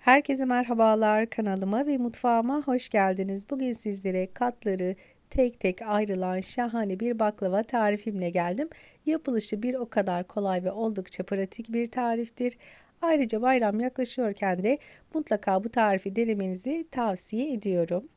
Herkese merhabalar, kanalıma ve mutfağıma hoş geldiniz. Bugün sizlere katları tek tek ayrılan şahane bir baklava tarifimle geldim. Yapılışı bir o kadar kolay ve oldukça pratik bir tariftir. Ayrıca bayram yaklaşıyorken de mutlaka bu tarifi denemenizi tavsiye ediyorum.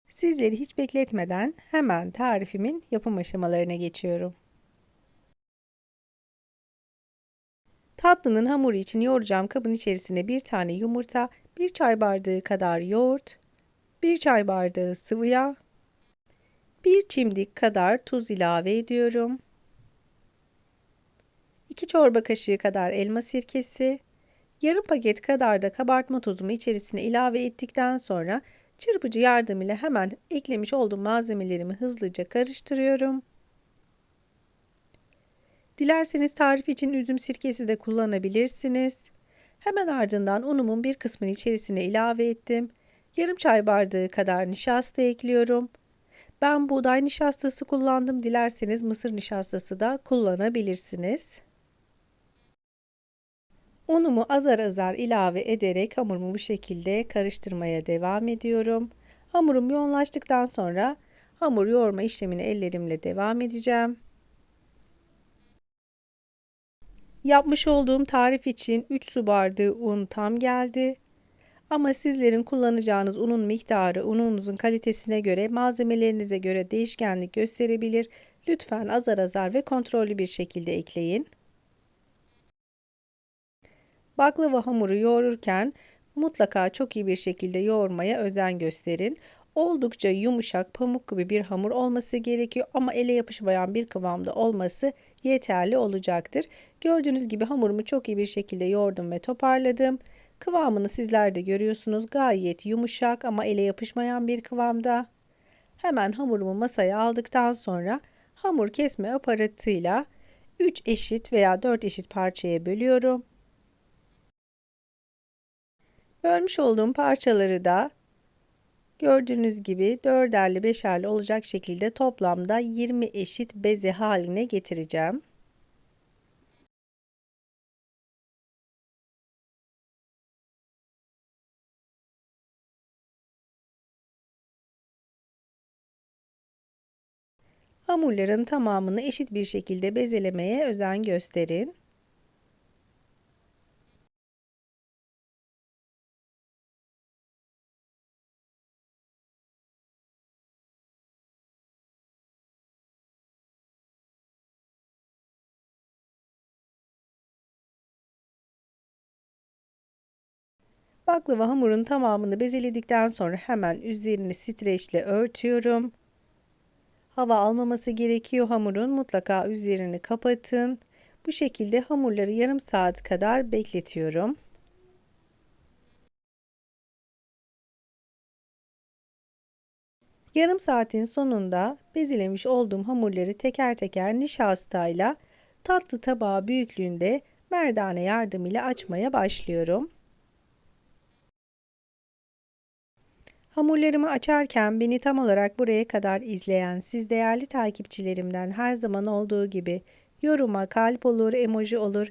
Sizleri hiç bekletmeden hemen tarifimin yapım aşamalarına geçiyorum. Tatlının hamuru için yoğuracağım kabın içerisine bir tane yumurta, bir çay bardağı kadar yoğurt, 1 çay bardağı sıvı yağ, 1 çimdik kadar tuz ilave ediyorum. 2 çorba kaşığı kadar elma sirkesi, yarım paket kadar da kabartma tozumu içerisine ilave ettikten sonra çırpıcı yardımıyla hemen eklemiş olduğum malzemelerimi hızlıca karıştırıyorum. Dilerseniz tarif için üzüm sirkesi de kullanabilirsiniz. Hemen ardından unumun bir kısmını içerisine ilave ettim. Yarım çay bardağı kadar nişasta ekliyorum. Ben buğday nişastası kullandım. Dilerseniz mısır nişastası da kullanabilirsiniz. Unumu azar azar ilave ederek hamurumu bu şekilde karıştırmaya devam ediyorum. Hamurum yoğunlaştıktan sonra hamur yoğurma işlemine ellerimle devam edeceğim. Yapmış olduğum tarif için 3 su bardağı un tam geldi. Ama sizlerin kullanacağınız unun miktarı ununuzun kalitesine göre, malzemelerinize göre değişkenlik gösterebilir. Lütfen azar azar ve kontrollü bir şekilde ekleyin. Baklava hamuru yoğururken mutlaka çok iyi bir şekilde yoğurmaya özen gösterin. Oldukça yumuşak, pamuk gibi bir hamur olması gerekiyor ama ele yapışmayan bir kıvamda olması yeterli olacaktır. Gördüğünüz gibi hamurumu çok iyi bir şekilde yoğurdum ve toparladım. Kıvamını sizler de görüyorsunuz. Gayet yumuşak ama ele yapışmayan bir kıvamda. Hemen hamurumu masaya aldıktan sonra hamur kesme aparatıyla 3 eşit veya 4 eşit parçaya bölüyorum. Bölmüş olduğum parçaları da gördüğünüz gibi dörderli beşerli olacak şekilde toplamda 20 eşit beze haline getireceğim. Hamurların tamamını eşit bir şekilde bezelemeye özen gösterin. Baklava hamurun tamamını bezeledikten sonra hemen üzerini streçle örtüyorum. Hava almaması gerekiyor hamurun. Mutlaka üzerini kapatın. Bu şekilde hamurları yarım saat kadar bekletiyorum. Yarım saatin sonunda bezelemiş olduğum hamurları teker teker nişastayla tatlı tabağı büyüklüğünde merdane yardımıyla açmaya başlıyorum. Hamurlarımı açarken beni tam olarak buraya kadar izleyen siz değerli takipçilerimden her zaman olduğu gibi yoruma kalp olur, emoji olur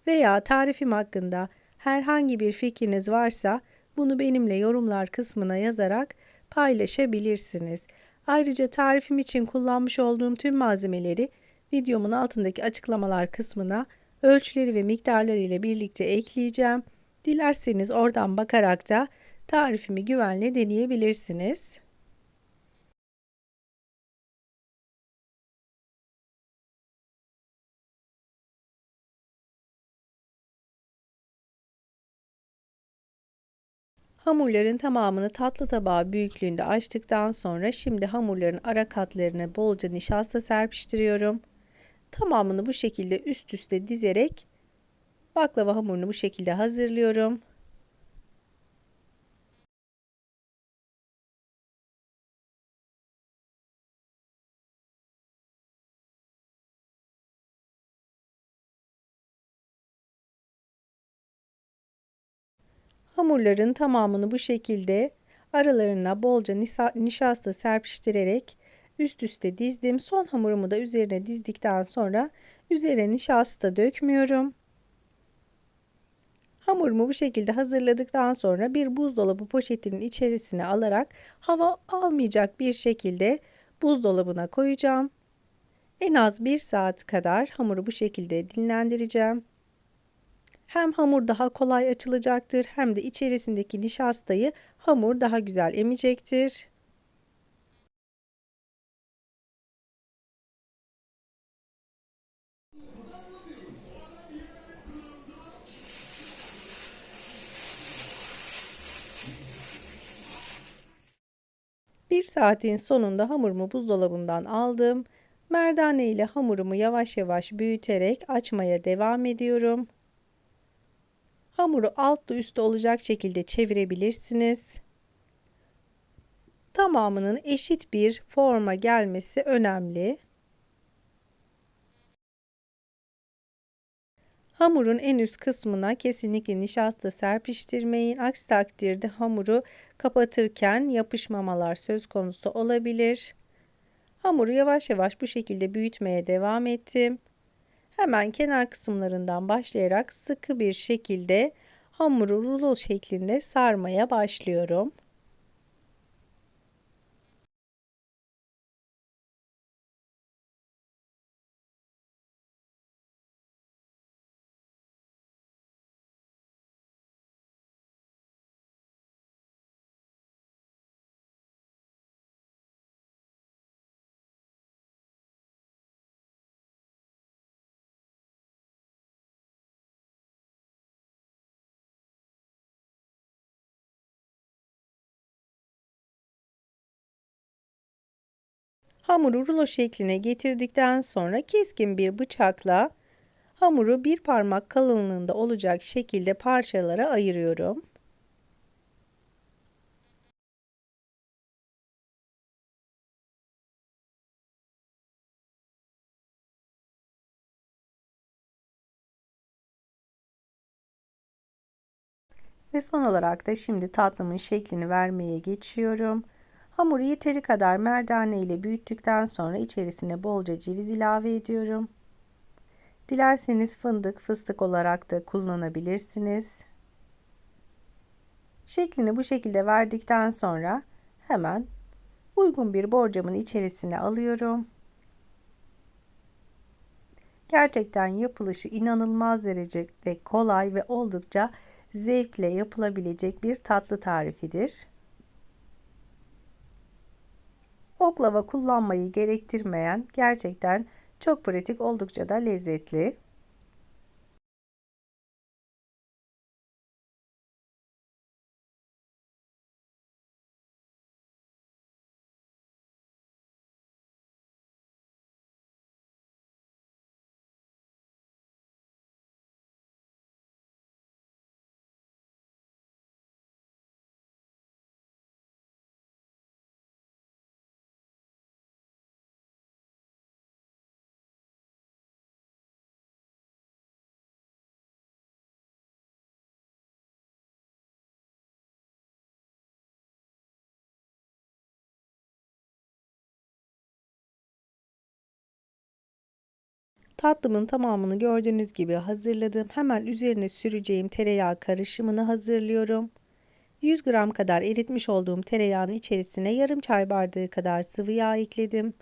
veya tarifim hakkında herhangi bir fikriniz varsa bunu benimle yorumlar kısmına yazarak paylaşabilirsiniz. Ayrıca tarifim için kullanmış olduğum tüm malzemeleri videomun altındaki açıklamalar kısmına ölçüleri ve miktarları ile birlikte ekleyeceğim. Dilerseniz oradan bakarak da tarifimi güvenle deneyebilirsiniz. Hamurların tamamını tatlı tabağı büyüklüğünde açtıktan sonra şimdi hamurların ara katlarına bolca nişasta serpiştiriyorum. Tamamını bu şekilde üst üste dizerek baklava hamurunu bu şekilde hazırlıyorum. Hamurların tamamını bu şekilde aralarına bolca nişasta serpiştirerek üst üste dizdim. Son hamurumu da üzerine dizdikten sonra üzerine nişasta dökmüyorum. Hamurumu bu şekilde hazırladıktan sonra bir buzdolabı poşetinin içerisine alarak hava almayacak bir şekilde buzdolabına koyacağım. En az 1 saat kadar hamuru bu şekilde dinlendireceğim. Hem hamur daha kolay açılacaktır hem de içerisindeki nişastayı hamur daha güzel emecektir. Bir saatin sonunda hamurumu buzdolabından aldım. Merdane ile hamurumu yavaş yavaş büyüterek açmaya devam ediyorum. Hamuru altlı üstü olacak şekilde çevirebilirsiniz. Tamamının eşit bir forma gelmesi önemli. Hamurun en üst kısmına kesinlikle nişasta serpiştirmeyin. Aksi takdirde hamuru kapatırken yapışmamalar söz konusu olabilir. Hamuru yavaş yavaş bu şekilde büyütmeye devam ettim. Hemen kenar kısımlarından başlayarak sıkı bir şekilde hamuru rulo şeklinde sarmaya başlıyorum. Hamuru rulo şekline getirdikten sonra keskin bir bıçakla hamuru bir parmak kalınlığında olacak şekilde parçalara ayırıyorum. Ve son olarak da şimdi tatlımın şeklini vermeye geçiyorum. Hamuru yeteri kadar merdane ile büyüttükten sonra içerisine bolca ceviz ilave ediyorum. Dilerseniz fındık, fıstık olarak da kullanabilirsiniz. Şeklini bu şekilde verdikten sonra hemen uygun bir borcamın içerisine alıyorum. Gerçekten yapılışı inanılmaz derecede kolay ve oldukça zevkle yapılabilecek bir tatlı tarifidir. Oklava kullanmayı gerektirmeyen gerçekten çok pratik, oldukça da lezzetli. Tatlımın tamamını gördüğünüz gibi hazırladım. Hemen üzerine süreceğim tereyağı karışımını hazırlıyorum. 100 gram kadar eritmiş olduğum tereyağının içerisine yarım çay bardağı kadar sıvı yağ ekledim.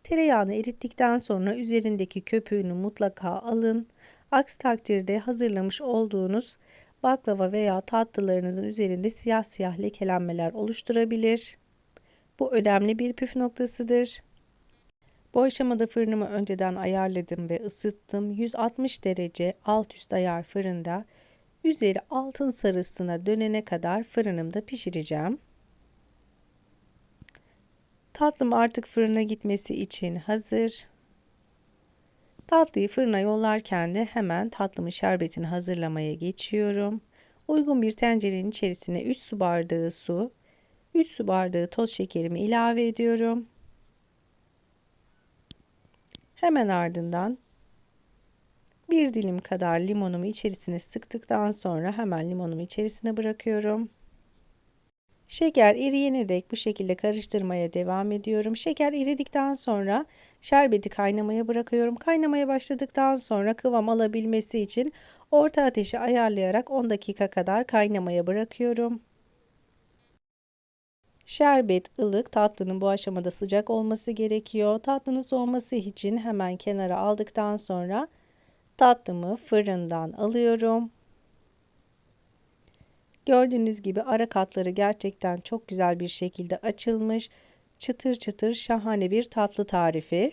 Tereyağını erittikten sonra üzerindeki köpüğünü mutlaka alın. Aksi takdirde hazırlamış olduğunuz baklava veya tatlılarınızın üzerinde siyah siyah lekelenmeler oluşturabilir. Bu önemli bir püf noktasıdır. Bu aşamada fırınımı önceden ayarladım ve ısıttım. 160 derece alt üst ayar fırında üzeri altın sarısına dönene kadar fırınımda pişireceğim. Tatlım artık fırına gitmesi için hazır. Tatlıyı fırına yollarken de hemen tatlımın şerbetini hazırlamaya geçiyorum. Uygun bir tencerenin içerisine 3 su bardağı su, 3 su bardağı toz şekerimi ilave ediyorum. Hemen ardından bir dilim kadar limonumu içerisine sıktıktan sonra hemen limonumu içerisine bırakıyorum. Şeker eriyene dek bu şekilde karıştırmaya devam ediyorum. Şeker eridikten sonra şerbeti kaynamaya bırakıyorum. Kaynamaya başladıktan sonra kıvam alabilmesi için Orta ateşi ayarlayarak 10 dakika kadar kaynamaya bırakıyorum. Şerbet ılık, tatlının bu aşamada sıcak olması gerekiyor. Tatlının soğuması için hemen kenara aldıktan sonra tatlımı fırından alıyorum. Gördüğünüz gibi ara katları gerçekten çok güzel bir şekilde açılmış. Çıtır çıtır şahane bir tatlı tarifi.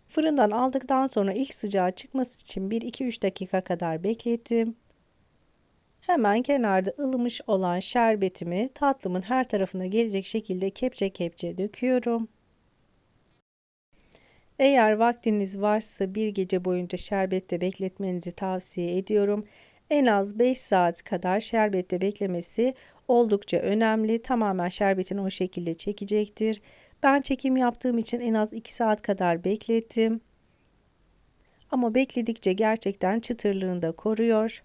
Fırından aldıktan sonra ilk sıcağı çıkması için 1-2-3 dakika kadar beklettim. Hemen kenarda ılımış olan şerbetimi tatlımın her tarafına gelecek şekilde kepçe kepçe döküyorum. Eğer vaktiniz varsa bir gece boyunca şerbette bekletmenizi tavsiye ediyorum. En az 5 saat kadar şerbette beklemesi oldukça önemli. Tamamen şerbetini o şekilde çekecektir. Ben çekim yaptığım için en az 2 saat kadar beklettim. Ama bekledikçe gerçekten çıtırlığını da koruyor.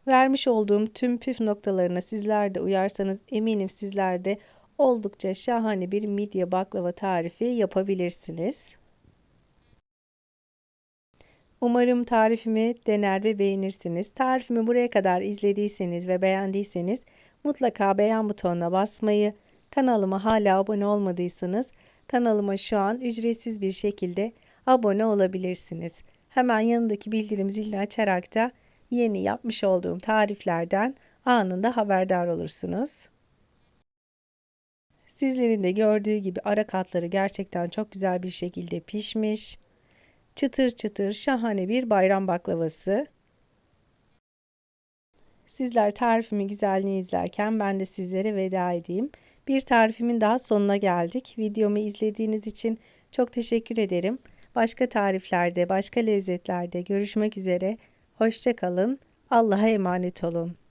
Vermiş olduğum tüm püf noktalarına sizler de uyarsanız eminim sizler de oldukça şahane bir midye baklava tarifi yapabilirsiniz. Umarım tarifimi dener ve beğenirsiniz. Tarifimi buraya kadar izlediyseniz ve beğendiyseniz mutlaka beğen butonuna basmayı, kanalıma hala abone olmadıysanız kanalıma şu an ücretsiz bir şekilde abone olabilirsiniz. Hemen yanındaki bildirim zilini açarak da yeni yapmış olduğum tariflerden anında haberdar olursunuz. Sizlerin de gördüğü gibi ara katları gerçekten çok güzel bir şekilde pişmiş. Çıtır çıtır şahane bir bayram baklavası. Sizler tarifimi güzelliğini izlerken ben de sizlere veda edeyim. Bir tarifimin daha sonuna geldik. Videomu izlediğiniz için çok teşekkür ederim. Başka tariflerde, başka lezzetlerde görüşmek üzere. Hoşça kalın. Allah'a emanet olun.